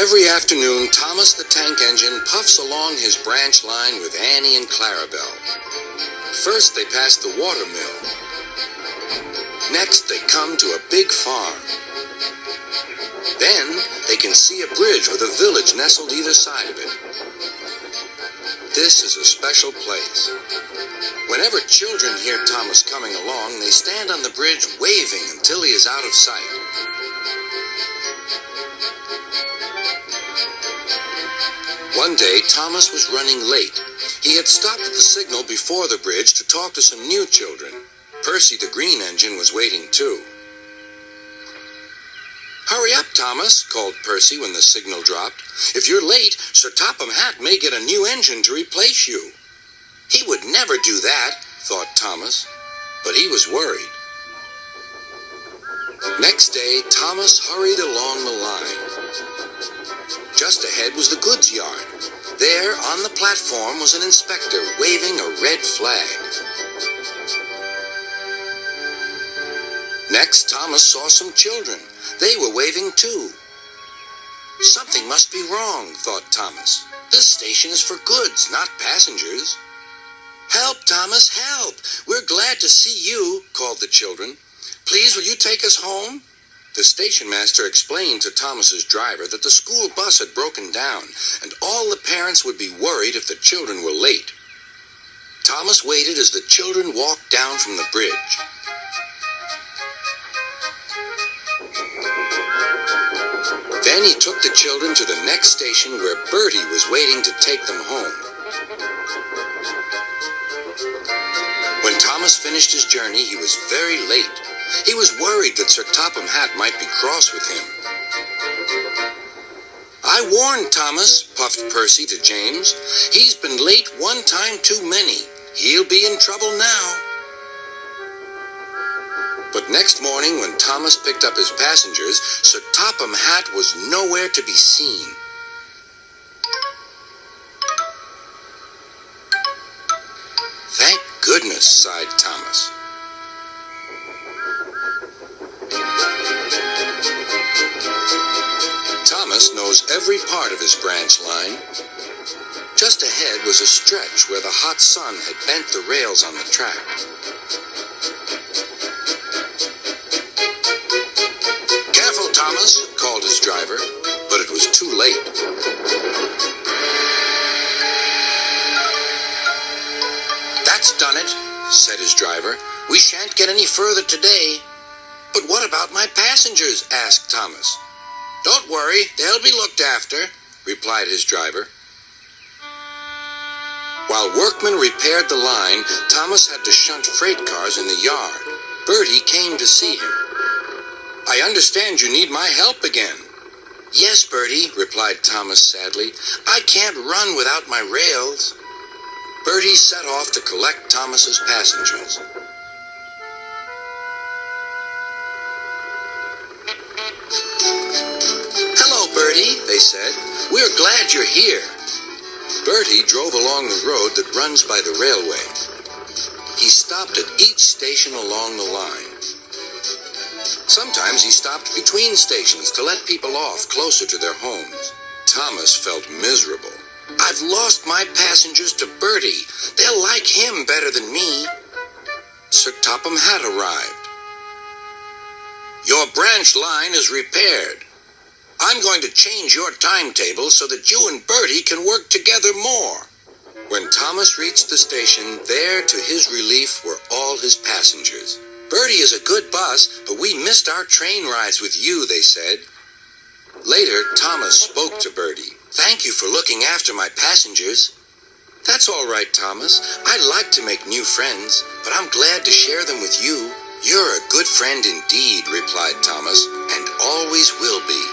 Every afternoon, Thomas the Tank Engine puffs along his branch line with Annie and Clarabel. First, they pass the water mill. Next, they come to a big farm. Then, they can see a bridge with a village nestled either side of it. This is a special place. Whenever children hear Thomas coming along, they stand on the bridge waving until he is out of sight. One day, Thomas was running late. He had stopped at the signal before the bridge to talk to some new children. Percy the Green Engine was waiting too. "Hurry up, Thomas," called Percy when the signal dropped. "If you're late, Sir Topham Hatt may get a new engine to replace you." He would never do that, thought Thomas, but he was worried. Next day, Thomas hurried along the line. Just ahead was the goods yard. There, on the platform, was an inspector waving a red flag. Next, Thomas saw some children. They were waving too. Something must be wrong, thought Thomas. This station is for goods, not passengers. "Help, Thomas, help! We're glad to see you," called the children. "Please, will you take us home?" The station master explained to Thomas's driver that the school bus had broken down, and all the parents would be worried if the children were late. Thomas waited as the children walked down from the bridge. Then he took the children to the next station where Bertie was waiting to take them home. When Thomas finished his journey, he was very late. He was worried that Sir Topham Hatt might be cross with him. "I warned Thomas," puffed Percy to James. "He's been late one time too many. He'll be in trouble now." But next morning, when Thomas picked up his passengers, Sir Topham Hatt was nowhere to be seen. "Thank goodness," sighed Thomas. Thomas knows every part of his branch line. Just ahead was a stretch where the hot sun had bent the rails on the track. "Careful, Thomas," called his driver, but it was too late. "That's done it," said his driver. "We shan't get any further today." "But what about my passengers?" asked Thomas. "Don't worry, they'll be looked after," replied his driver. While workmen repaired the line, Thomas had to shunt freight cars in the yard. Bertie came to see him. "I understand you need my help again." "Yes, Bertie," replied Thomas sadly. "I can't run without my rails." Bertie set off to collect Thomas's passengers. "Hello, Bertie," they said. "We're glad you're here." Bertie drove along the road that runs by the railway. He stopped at each station along the line. Sometimes he stopped between stations to let people off closer to their homes. Thomas felt miserable. "I've lost my passengers to Bertie. They'll like him better than me." Sir Topham Hatt arrived. "Your branch line is repaired. I'm going to change your timetable so that you and Bertie can work together more." When Thomas reached the station, there, to his relief, were all his passengers. "Bertie is a good bus, but we missed our train rides with you," they said. Later, Thomas spoke to Bertie. "Thank you for looking after my passengers." "That's all right, Thomas. I like to make new friends, but I'm glad to share them with you." "You're a good friend indeed," replied Thomas, "and always will be."